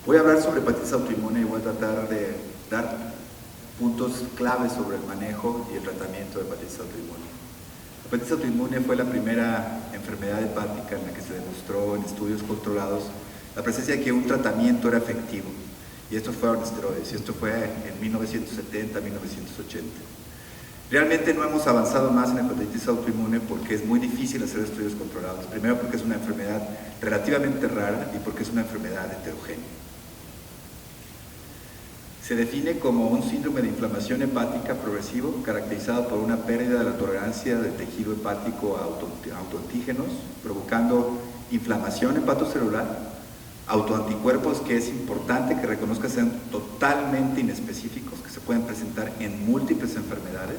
Voy a hablar sobre hepatitis autoinmune y voy a tratar de dar puntos claves sobre el manejo y el tratamiento de hepatitis autoinmune. La hepatitis autoinmune fue la primera enfermedad hepática en la que se demostró en estudios controlados la presencia de que un tratamiento era efectivo, y estos fueron esteroides, y esto fue en 1970-1980. Realmente no hemos avanzado más en hepatitis autoinmune porque es muy difícil hacer estudios controlados. Primero porque es una enfermedad relativamente rara y porque es una enfermedad heterogénea. Se define como un síndrome de inflamación hepática progresivo caracterizado por una pérdida de la tolerancia del tejido hepático a autoantígenos, provocando inflamación hepatocelular, autoanticuerpos que es importante que reconozca sean totalmente inespecíficos, que se pueden presentar en múltiples enfermedades,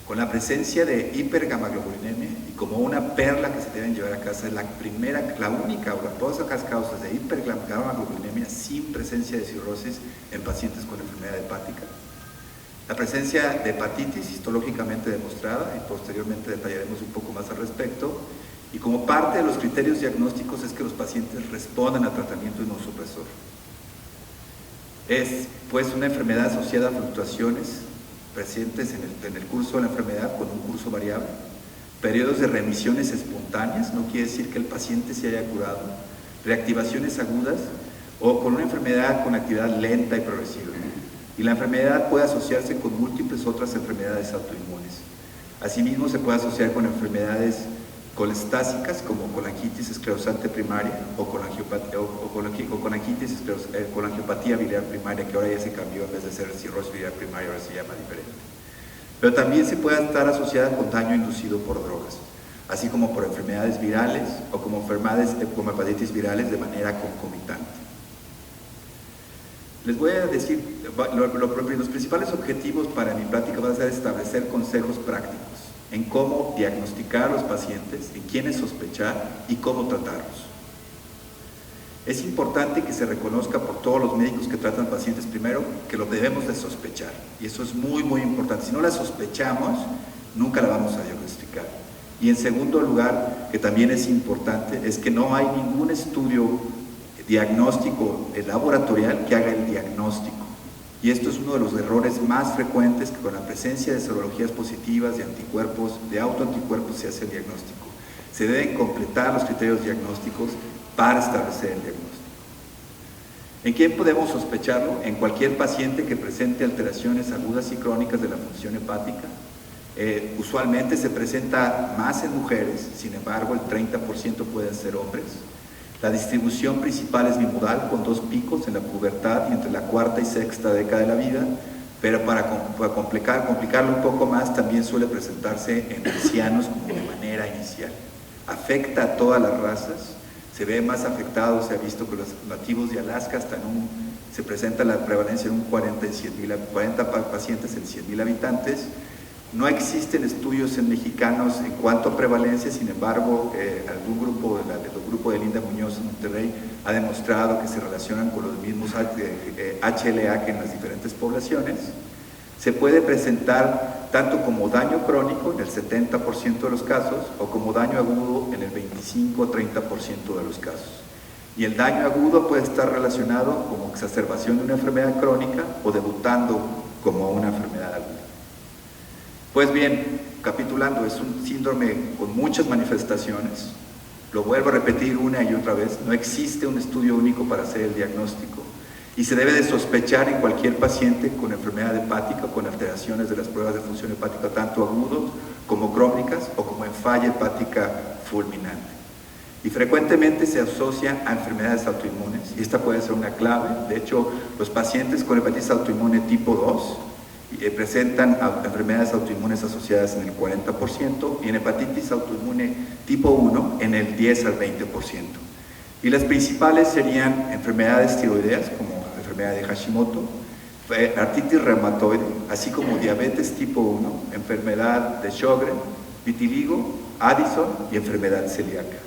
con la presencia de hipergamaglobulinemia, y como una perla que se deben llevar a casa, es la única o todas las causas de hipergamaglobulinemia sin presencia de cirrosis en pacientes con enfermedad hepática. La presencia de hepatitis histológicamente demostrada, y posteriormente detallaremos un poco más al respecto, y como parte de los criterios diagnósticos es que los pacientes respondan al tratamiento inmunosupresor. Es pues una enfermedad asociada a fluctuaciones presentes en el curso de la enfermedad con un curso variable, periodos de remisiones espontáneas, no quiere decir que el paciente se haya curado, reactivaciones agudas o con una enfermedad con actividad lenta y progresiva. Y la enfermedad puede asociarse con múltiples otras enfermedades autoinmunes. Asimismo, se puede asociar con enfermedades colestásicas como colangitis esclerosante primaria o colangiopatía biliar primaria, que ahora ya se cambió, en vez de ser cirrosis biliar primaria, ahora se llama diferente. Pero también se puede estar asociada con daño inducido por drogas, así como por enfermedades virales o como hepatitis virales de manera concomitante. Les voy a decir, los principales objetivos para mi plática van a ser establecer consejos prácticos en cómo diagnosticar a los pacientes, en quiénes sospechar y cómo tratarlos. Es importante que se reconozca por todos los médicos que tratan pacientes, primero, que lo debemos de sospechar, y eso es muy, muy importante. Si no la sospechamos, nunca la vamos a diagnosticar. Y en segundo lugar, que también es importante, es que no hay ningún estudio diagnóstico laboratorial que haga el diagnóstico. Y esto es uno de los errores más frecuentes, que con la presencia de serologías positivas, de anticuerpos, de autoanticuerpos, se hace el diagnóstico. Se deben completar los criterios diagnósticos para establecer el diagnóstico. ¿En quién podemos sospecharlo? En cualquier paciente que presente alteraciones agudas y crónicas de la función hepática. Usualmente se presenta más en mujeres, sin embargo el 30% pueden ser hombres. La distribución principal es bimodal, con 2 picos en la pubertad y entre la cuarta y sexta década de la vida, pero para complicarlo un poco más, también suele presentarse en ancianos como de manera inicial. Afecta a todas las razas, se ve más afectado, se ha visto que los nativos de Alaska se presenta la prevalencia en un 40 pacientes en 100,000 habitantes. No existen estudios en mexicanos en cuanto a prevalencia, sin embargo, algún grupo, el grupo de Linda Muñoz en Monterrey ha demostrado que se relacionan con los mismos HLA que en las diferentes poblaciones. Se puede presentar tanto como daño crónico en el 70% de los casos o como daño agudo en el 25 o 30% de los casos. Y el daño agudo puede estar relacionado como exacerbación de una enfermedad crónica o debutando como una enfermedad aguda. Pues bien, capitulando, es un síndrome con muchas manifestaciones. Lo vuelvo a repetir una y otra vez, no existe un estudio único para hacer el diagnóstico y se debe de sospechar en cualquier paciente con enfermedad hepática, con alteraciones de las pruebas de función hepática, tanto agudos como crónicas o como en falla hepática fulminante. Y frecuentemente se asocia a enfermedades autoinmunes, y esta puede ser una clave. De hecho, los pacientes con hepatitis autoinmune tipo 2 presentan enfermedades autoinmunes asociadas en el 40% y en hepatitis autoinmune tipo 1 en el 10 al 20%. Y las principales serían enfermedades tiroideas como la enfermedad de Hashimoto, artritis reumatoide, así como diabetes tipo 1, enfermedad de Sjögren, vitiligo, Addison y enfermedad celíaca.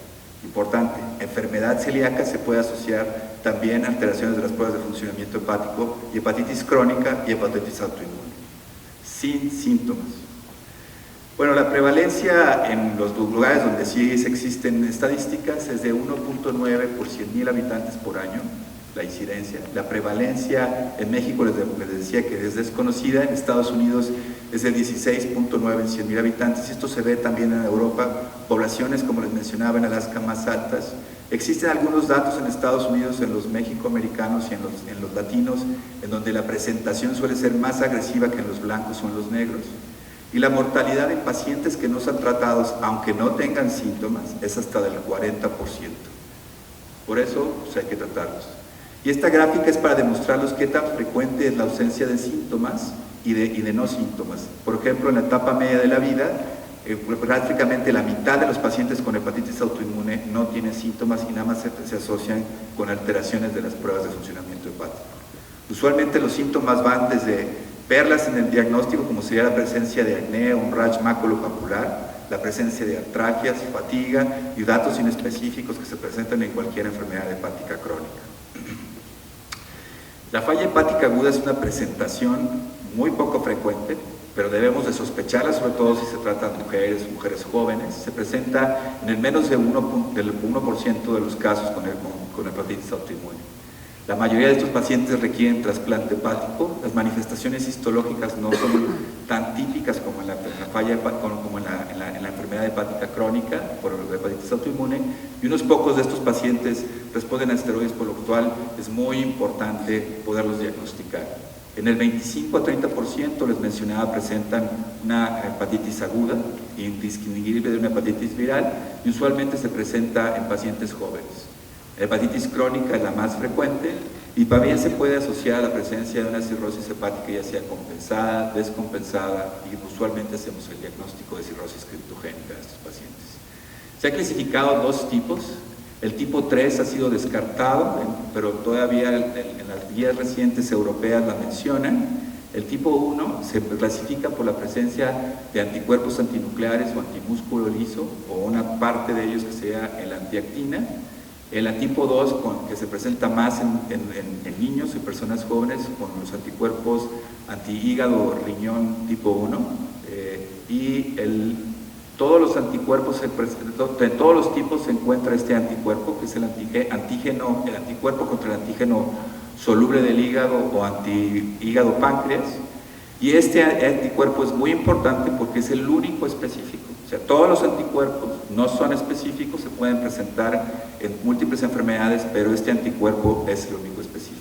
Importante, enfermedad celíaca se puede asociar también a alteraciones de las pruebas de funcionamiento hepático y hepatitis crónica y hepatitis autoinmune, sin síntomas. Bueno, la prevalencia en los lugares donde sí existen estadísticas es de 1.9 por 100,000 habitantes por año, la incidencia. La prevalencia en México, les decía que es desconocida, en Estados Unidos es de 16.9 en 100,000 habitantes, y esto se ve también en Europa, poblaciones, como les mencionaba, en Alaska más altas. Existen algunos datos en Estados Unidos, en los mexicoamericanos y en los latinos, en donde la presentación suele ser más agresiva que en los blancos o en los negros. Y la mortalidad en pacientes que no son tratados, aunque no tengan síntomas, es hasta del 40%. Por eso pues, hay que tratarlos. Y esta gráfica es para demostrarles qué tan frecuente es la ausencia de síntomas y de no síntomas. Por ejemplo, en la etapa media de la vida, prácticamente la mitad de los pacientes con hepatitis autoinmune no tienen síntomas y nada más se asocian con alteraciones de las pruebas de funcionamiento hepático. Usualmente los síntomas van desde perlas en el diagnóstico, como sería la presencia de acné o un rash maculopapular, la presencia de artralgias, fatiga y datos inespecíficos que se presentan en cualquier enfermedad hepática crónica. La falla hepática aguda es una presentación muy poco frecuente, pero debemos de sospecharla, sobre todo si se trata de mujeres jóvenes. Se presenta en el menos del 1% de los casos con hepatitis autoinmune. La mayoría de estos pacientes requieren trasplante hepático. Las manifestaciones histológicas no son tan típicas como en la enfermedad hepática crónica por la hepatitis autoinmune, y unos pocos de estos pacientes responden a esteroides, por lo cual es muy importante poderlos diagnosticar. En el 25 a 30%, les mencionaba, presentan una hepatitis aguda, indistinguible de una hepatitis viral, y usualmente se presenta en pacientes jóvenes. La hepatitis crónica es la más frecuente y también se puede asociar a la presencia de una cirrosis hepática, ya sea compensada, descompensada, y usualmente hacemos el diagnóstico de cirrosis criptogénica de estos pacientes. Se ha clasificado dos tipos. El tipo 3 ha sido descartado, pero todavía en las guías recientes europeas la mencionan. El tipo 1 se clasifica por la presencia de anticuerpos antinucleares o antimúsculo liso, o una parte de ellos que sea el antiactina. El tipo 2, que se presenta más en niños y personas jóvenes, con los anticuerpos antihígado riñón tipo 1, todos los anticuerpos, de todos los tipos se encuentra este anticuerpo, que es el anticuerpo contra el antígeno soluble del hígado o antihígado páncreas, y este anticuerpo es muy importante porque es el único específico. O sea, todos los anticuerpos no son específicos, se pueden presentar en múltiples enfermedades, pero este anticuerpo es el único específico.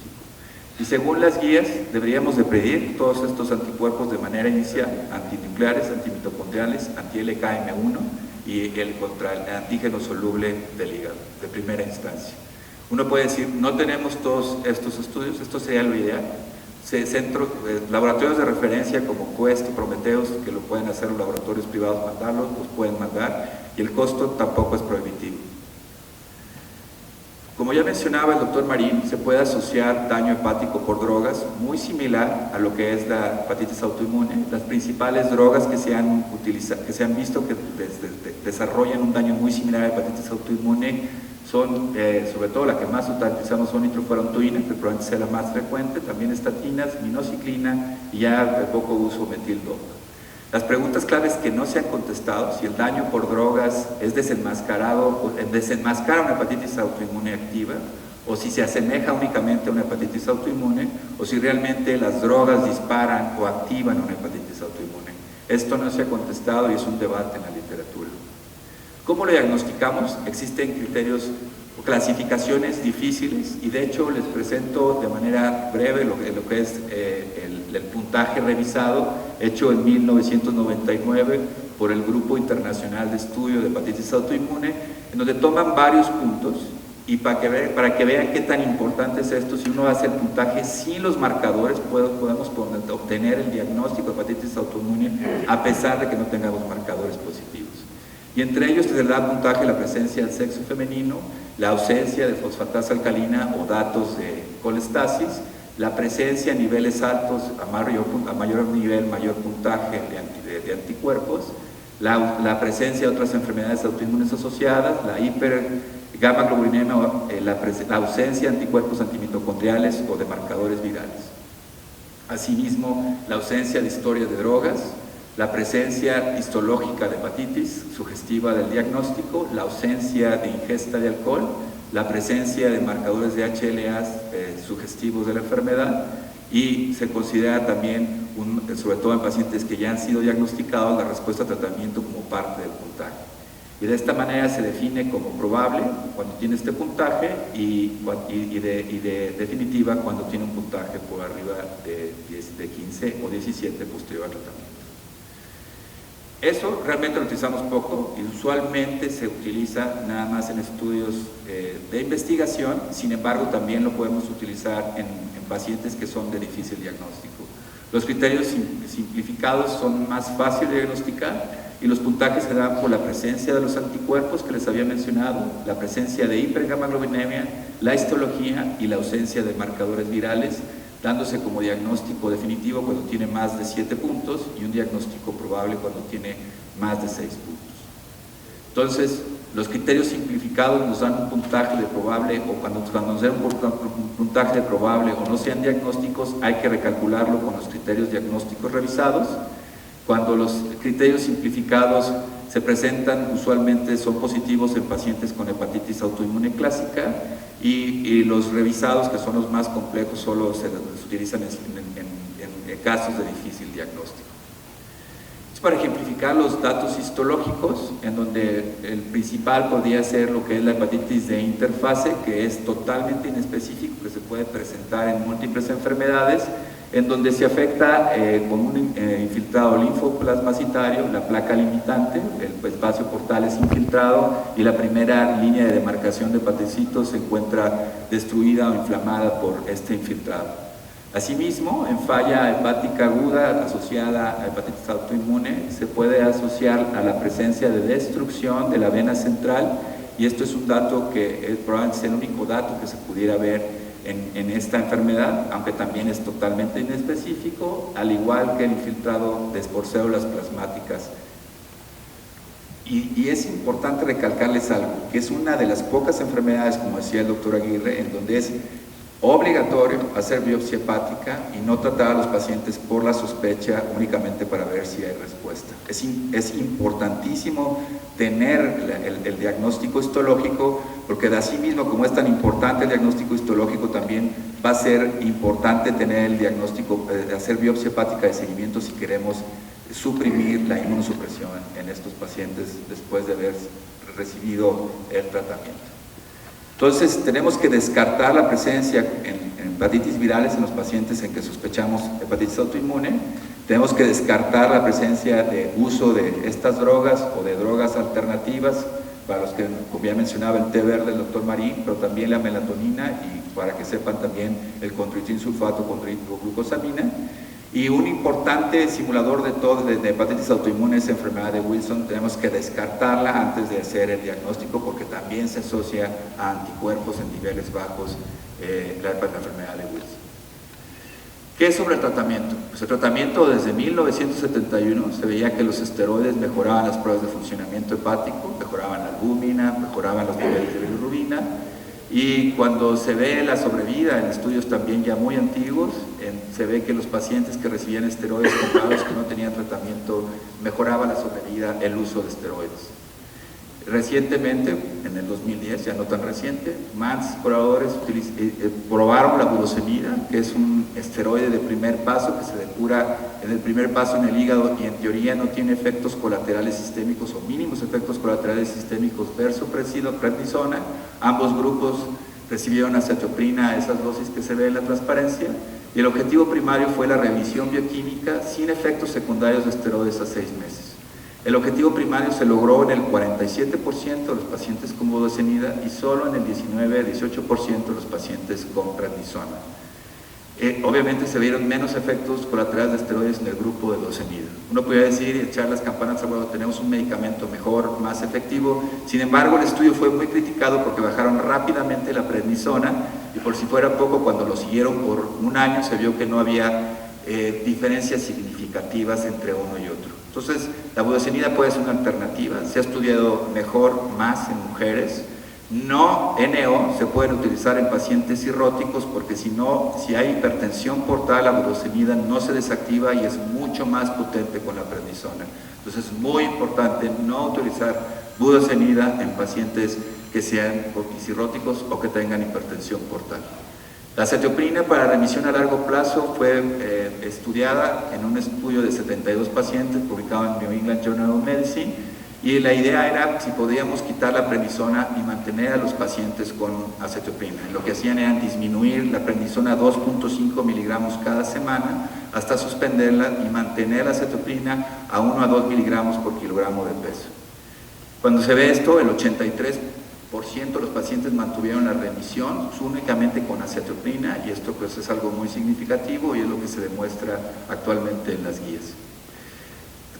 Y según las guías, deberíamos de pedir todos estos anticuerpos de manera inicial: antinucleares, antimitocondriales, anti-LKM1 y el contra el antígeno soluble del hígado, de primera instancia. Uno puede decir, no tenemos todos estos estudios, esto sería lo ideal. Laboratorios de referencia como Quest y Prometheus, que lo pueden hacer los laboratorios privados, los pueden mandar, y el costo tampoco es prohibitivo. Como ya mencionaba el doctor Marín, se puede asociar daño hepático por drogas, muy similar a lo que es la hepatitis autoinmune. Las principales drogas que se han visto que desarrollan un daño muy similar a la hepatitis autoinmune son, sobre todo la que más utilizamos, son nitrofurantoína, que probablemente sea la más frecuente, también estatinas, minoxiclina y ya de poco uso metildopa. Las preguntas claves que no se han contestado: si el daño por drogas es desenmascara una hepatitis autoinmune activa, o si se asemeja únicamente a una hepatitis autoinmune, o si realmente las drogas disparan o activan una hepatitis autoinmune. Esto no se ha contestado y es un debate en la literatura. ¿Cómo lo diagnosticamos? Existen criterios o clasificaciones difíciles, y de hecho les presento de manera breve lo que es el puntaje revisado, hecho en 1999 por el Grupo Internacional de Estudio de Hepatitis Autoinmune, en donde toman varios puntos, y para que vean qué tan importante es esto. Si uno hace el puntaje sin los marcadores, podemos obtener el diagnóstico de hepatitis autoinmune a pesar de que no tengamos marcadores positivos. Y entre ellos se le da puntaje la presencia del sexo femenino, la ausencia de fosfatasa alcalina o datos de colestasis, la presencia a niveles altos, a mayor nivel, mayor puntaje de anticuerpos, la presencia de otras enfermedades autoinmunes asociadas, la hipergamaglobulinemia, la ausencia de anticuerpos antimitocondriales o de marcadores virales. Asimismo, la ausencia de historia de drogas, la presencia histológica de hepatitis, sugestiva del diagnóstico, la ausencia de ingesta de alcohol, la presencia de marcadores de HLA sugestivos de la enfermedad, y se considera también, sobre todo en pacientes que ya han sido diagnosticados, la respuesta a tratamiento como parte del puntaje. Y de esta manera se define como probable cuando tiene este puntaje y de definitiva cuando tiene un puntaje por arriba de 15 o 17 posterior al tratamiento. Eso realmente lo utilizamos poco y usualmente se utiliza nada más en estudios de investigación. Sin embargo, también lo podemos utilizar en pacientes que son de difícil diagnóstico. Los criterios simplificados son más fáciles de diagnosticar y los puntajes se dan por la presencia de los anticuerpos que les había mencionado, la presencia de hipergamaglobulinemia, la histología y la ausencia de marcadores virales, dándose como diagnóstico definitivo cuando tiene más de 7 puntos y un diagnóstico probable cuando tiene más de 6 puntos. Entonces, los criterios simplificados nos dan un puntaje de probable, o cuando nos den un puntaje de probable o no sean diagnósticos, hay que recalcularlo con los criterios diagnósticos revisados. Cuando los criterios simplificados se presentan, usualmente son positivos en pacientes con hepatitis autoinmune clásica, y los revisados, que son los más complejos, solo se utilizan en casos de difícil diagnóstico. Es para ejemplificar los datos histológicos, en donde el principal podría ser lo que es la hepatitis de interfase, que es totalmente inespecífico, que se puede presentar en múltiples enfermedades, en donde se afecta con un infiltrado linfoplasmacitario, la placa limitante, el espacio portal es infiltrado y la primera línea de demarcación de hepatocitos se encuentra destruida o inflamada por este infiltrado. Asimismo, en falla hepática aguda asociada a hepatitis autoinmune se puede asociar a la presencia de destrucción de la vena central, y esto es un dato que probablemente es el único dato que se pudiera ver en esta enfermedad, aunque también es totalmente inespecífico, al igual que el infiltrado de esporcélulas plasmáticas. Y es importante recalcarles algo, que es una de las pocas enfermedades, como decía el doctor Aguirre, en donde es obligatorio hacer biopsia hepática y no tratar a los pacientes por la sospecha únicamente para ver si hay respuesta. Es importantísimo tener el diagnóstico histológico, porque de así mismo, como es tan importante el diagnóstico histológico, también va a ser importante tener el diagnóstico, hacer biopsia hepática de seguimiento si queremos suprimir la inmunosupresión en estos pacientes después de haber recibido el tratamiento. Entonces, tenemos que descartar la presencia en hepatitis virales en los pacientes en que sospechamos hepatitis autoinmune. Tenemos que descartar la presencia de uso de estas drogas o de drogas alternativas, para los que, como ya mencionaba, el té verde del doctor Marín, pero también la melatonina, y para que sepan también el contritin sulfato con glucosamina. Y un importante simulador de hepatitis autoinmune es la enfermedad de Wilson. Tenemos que descartarla antes de hacer el diagnóstico, porque también se asocia a anticuerpos en niveles bajos la enfermedad de Wilson. ¿Qué es sobre el tratamiento? Pues el tratamiento desde 1971 se veía que los esteroides mejoraban las pruebas de funcionamiento hepático, mejoraban la albúmina, mejoraban los niveles de bilirrubina. Y cuando se ve la sobrevida en estudios también ya muy antiguos, se ve que los pacientes que recibían esteroides comparados que no tenían tratamiento, mejoraba la sobrevida el uso de esteroides. Recientemente, en el 2010, ya no tan reciente, más exploradores probaron la furosemida, que es un esteroide de primer paso que se depura en el primer paso en el hígado y en teoría no tiene efectos colaterales sistémicos o mínimos efectos colaterales sistémicos versus prednisona. Ambos grupos recibieron acetoprina, esas dosis que se ve en la transparencia, y el objetivo primario fue la revisión bioquímica sin efectos secundarios de esteroides a 6 meses. El objetivo primario se logró en el 47% de los pacientes con budesonida y solo en el 19-18% de los pacientes con prednisona. Obviamente se vieron menos efectos colaterales de esteroides en el grupo de budesonida. Uno podría decir y echar las campanas al vuelo, tenemos un medicamento mejor, más efectivo. Sin embargo, el estudio fue muy criticado porque bajaron rápidamente la prednisona, y por si fuera poco, cuando lo siguieron por un año se vio que no había diferencias significativas entre uno y otro. Entonces, la budesonida puede ser una alternativa, se ha estudiado mejor, más en mujeres. NO se pueden utilizar en pacientes cirróticos, porque si hay hipertensión portal, la budesonida no se desactiva y es mucho más potente con la prednisona. Entonces es muy importante no utilizar budesonida en pacientes que sean cirróticos o que tengan hipertensión portal. La acetioprina para remisión a largo plazo fue estudiada en un estudio de 72 pacientes publicado en New England Journal of Medicine, y la idea era si podíamos quitar la prednisona y mantener a los pacientes con acetioprina. Lo que hacían era disminuir la prednisona a 2.5 miligramos cada semana hasta suspenderla y mantener la acetioprina a 1 a 2 miligramos por kilogramo de peso. Cuando se ve esto, el 83% de los pacientes mantuvieron la remisión únicamente con acetioprina, y esto pues es algo muy significativo y es lo que se demuestra actualmente en las guías.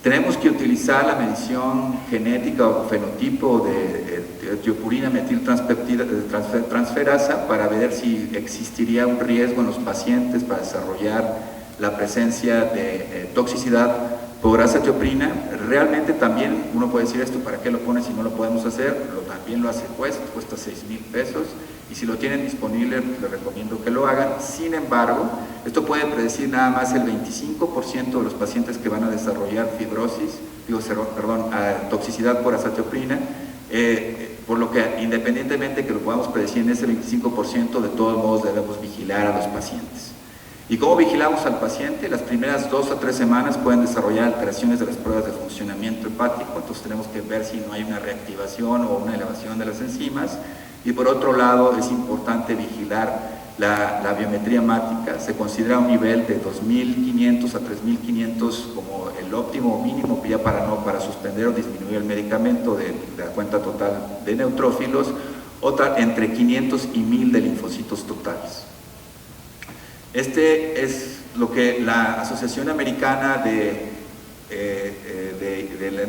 Tenemos que utilizar la medición genética o fenotipo de tiopurina metiltransferasa para ver si existiría un riesgo en los pacientes para desarrollar la presencia de toxicidad por acetioprina. Realmente también uno puede decir esto, ¿para qué lo pone si no lo podemos hacer? También lo hace cuesta 6,000 pesos, y si lo tienen disponible les recomiendo que lo hagan. Sin embargo, esto puede predecir nada más el 25% de los pacientes que van a desarrollar toxicidad por acetioprina, por lo que independientemente que lo podamos predecir en ese 25%, de todos modos debemos vigilar a los pacientes. ¿Y cómo vigilamos al paciente? Las primeras 2 a 3 semanas pueden desarrollar alteraciones de las pruebas de funcionamiento hepático, entonces tenemos que ver si no hay una reactivación o una elevación de las enzimas. Y por otro lado, es importante vigilar la biometría hemática. Se considera un nivel de 2.500 a 3.500 como el óptimo mínimo ya para suspender o disminuir el medicamento de la cuenta total de neutrófilos, entre 500 y 1.000 de linfocitos totales. Este es lo que la Asociación Americana de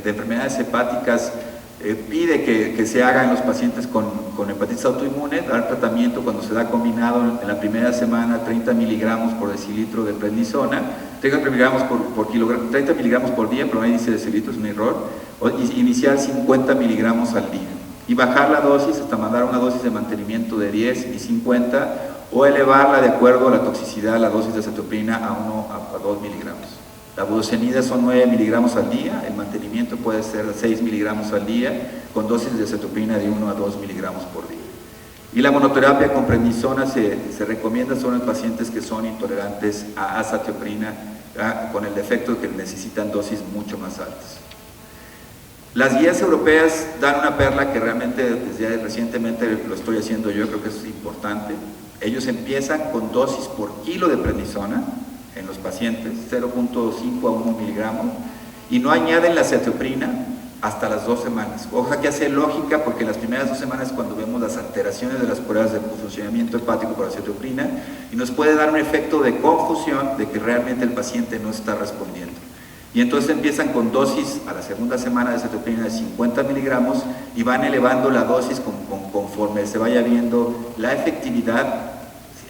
Enfermedades Hepáticas pide que se haga en los pacientes con hepatitis autoinmune. Dar tratamiento cuando se da combinado en la primera semana 30 miligramos por decilitro de prednisona, 30 miligramos por día, pero no hay índice de decilitro, es un error, y iniciar 50 miligramos al día, y bajar la dosis hasta mandar una dosis de mantenimiento de 10 y 50, o elevarla de acuerdo a la toxicidad, la dosis de acetioprina a 1 a 2 miligramos. La budesonida son 9 miligramos al día, el mantenimiento puede ser 6 miligramos al día, con dosis de acetioprina de 1 a 2 miligramos por día. Y la monoterapia con prednisona se recomienda solo en pacientes que son intolerantes a acetioprina, con el defecto de que necesitan dosis mucho más altas. Las guías europeas dan una perla que realmente desde recientemente lo estoy haciendo yo, creo que eso es importante. Ellos empiezan con dosis por kilo de prednisona en los pacientes, 0.5 a 1 miligramo, y no añaden la acetioprina hasta las 2 semanas. Ojalá que hace lógica, porque las primeras 2 semanas es cuando vemos las alteraciones de las pruebas de funcionamiento hepático por acetioprina, y nos puede dar un efecto de confusión de que realmente el paciente no está respondiendo. Y entonces empiezan con dosis a la segunda semana de acetioprina de 50 miligramos y van elevando la dosis conforme se vaya viendo la efectividad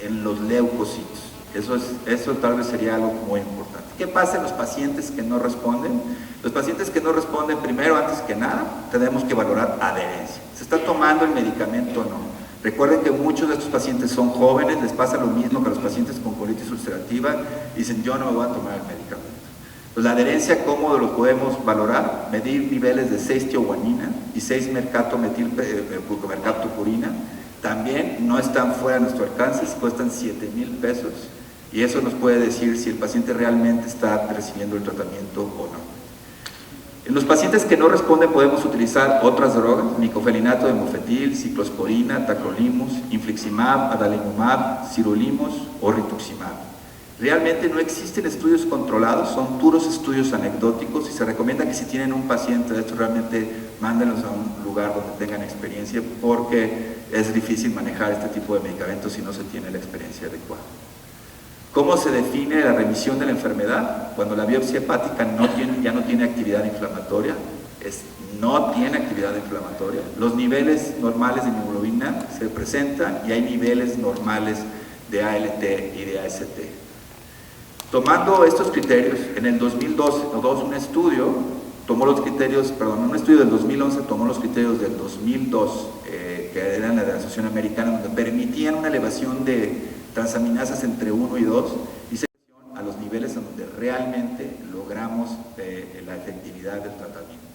en los leucocitos. Eso tal vez sería algo muy importante. ¿Qué pasa en los pacientes que no responden? Los pacientes que no responden, primero, antes que nada, tenemos que valorar adherencia. ¿Se está tomando el medicamento o no? Recuerden que muchos de estos pacientes son jóvenes, les pasa lo mismo que a los pacientes con colitis ulcerativa, y dicen, yo no me voy a tomar el medicamento. Pues la adherencia, ¿cómo lo podemos valorar? Medir niveles de 6-tioguanina y 6-mercaptopurina. También no están fuera de nuestro alcance, cuestan 7,000 pesos, y eso nos puede decir si el paciente realmente está recibiendo el tratamiento o no. En los pacientes que no responden podemos utilizar otras drogas, micofeninato de mofetil, ciclosporina, tacrolimus, infliximab, adalimumab, sirolimus o rituximab. Realmente no existen estudios controlados, son puros estudios anecdóticos, y se recomienda que si tienen un paciente de esto, realmente mándenlos a un lugar donde tengan experiencia, porque es difícil manejar este tipo de medicamentos si no se tiene la experiencia adecuada. ¿Cómo se define la remisión de la enfermedad? Cuando la biopsia hepática ya no tiene actividad inflamatoria, no tiene actividad inflamatoria, los niveles normales de hemoglobina se presentan y hay niveles normales de ALT y de AST. Tomando estos criterios, en el 2012, un estudio del 2011 tomó los criterios del 2002, que eran la de la Asociación Americana, donde permitían una elevación de transaminasas entre 1 y 2, y se a los niveles en donde realmente logramos la efectividad del tratamiento.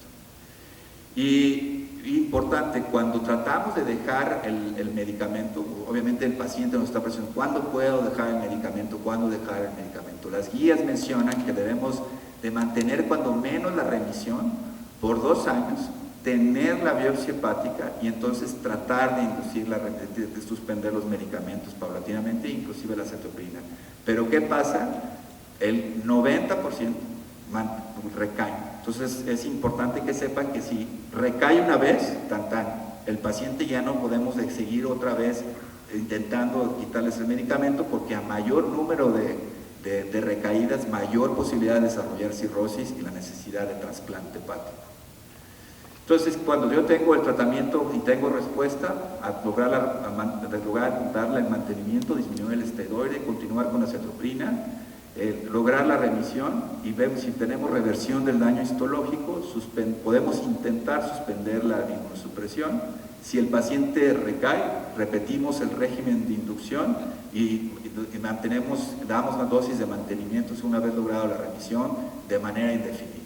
Y Importante, cuando tratamos de dejar el medicamento, obviamente el paciente nos está presionando, ¿cuándo puedo dejar el medicamento? ¿Cuándo dejar el medicamento? Las guías mencionan que debemos de mantener cuando menos la remisión por 2 años, tener la biopsia hepática y entonces tratar de inducir de suspender los medicamentos paulatinamente, inclusive la cetoprina. Pero ¿qué pasa? El 90% recae. Entonces es importante que sepan que si recae una vez, el paciente ya no podemos seguir otra vez intentando quitarles el medicamento, porque a mayor número de recaídas, mayor posibilidad de desarrollar cirrosis y la necesidad de trasplante hepático. Entonces, cuando yo tengo el tratamiento y tengo respuesta, a lograr darle el mantenimiento, disminuir el esteroide, continuar con la cetoprina, lograr la remisión y vemos si tenemos reversión del daño histológico, podemos intentar suspender la inmunosupresión. Si el paciente recae, repetimos el régimen de inducción y damos una dosis de mantenimiento una vez logrado la remisión de manera indefinida.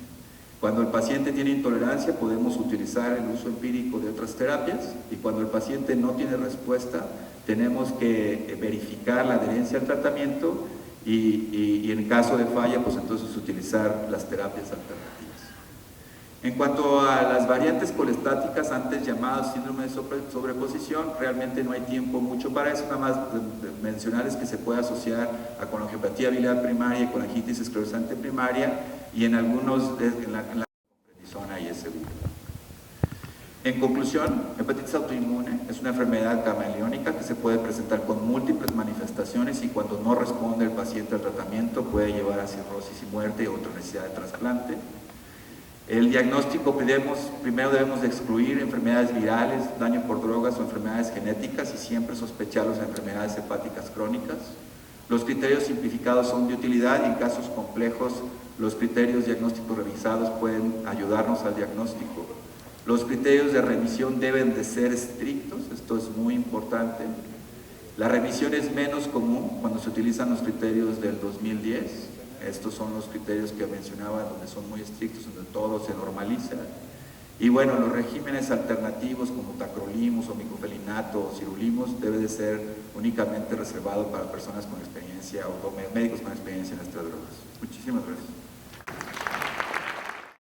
Cuando el paciente tiene intolerancia, podemos utilizar el uso empírico de otras terapias, y cuando el paciente no tiene respuesta, tenemos que verificar la adherencia al tratamiento y en caso de falla, pues entonces utilizar las terapias alternativas. En cuanto a las variantes colestáticas, antes llamadas síndrome de sobreposición, realmente no hay tiempo mucho para eso, nada más mencionarles que se puede asociar a colangiopatía biliar primaria y colangitis esclerosante primaria, y en algunos en la prednisona y es seguro. En conclusión, hepatitis autoinmune es una enfermedad camaleónica que se puede presentar con múltiples manifestaciones, y cuando no responde el paciente al tratamiento puede llevar a cirrosis y muerte y otra necesidad de trasplante. El diagnóstico, primero debemos de excluir enfermedades virales, daño por drogas o enfermedades genéticas, y siempre sospechar las enfermedades hepáticas crónicas. Los criterios simplificados son de utilidad, y en casos complejos los criterios diagnósticos revisados pueden ayudarnos al diagnóstico. Los criterios de remisión deben de ser estrictos, esto es muy importante. La remisión es menos común cuando se utilizan los criterios del 2010. Estos son los criterios que mencionaba, donde son muy estrictos, donde todo se normaliza. Y bueno, los regímenes alternativos como tacrolimus o micofelinato o cirulimos debe de ser únicamente reservado para personas con experiencia o médicos con experiencia en estas drogas. Muchísimas gracias.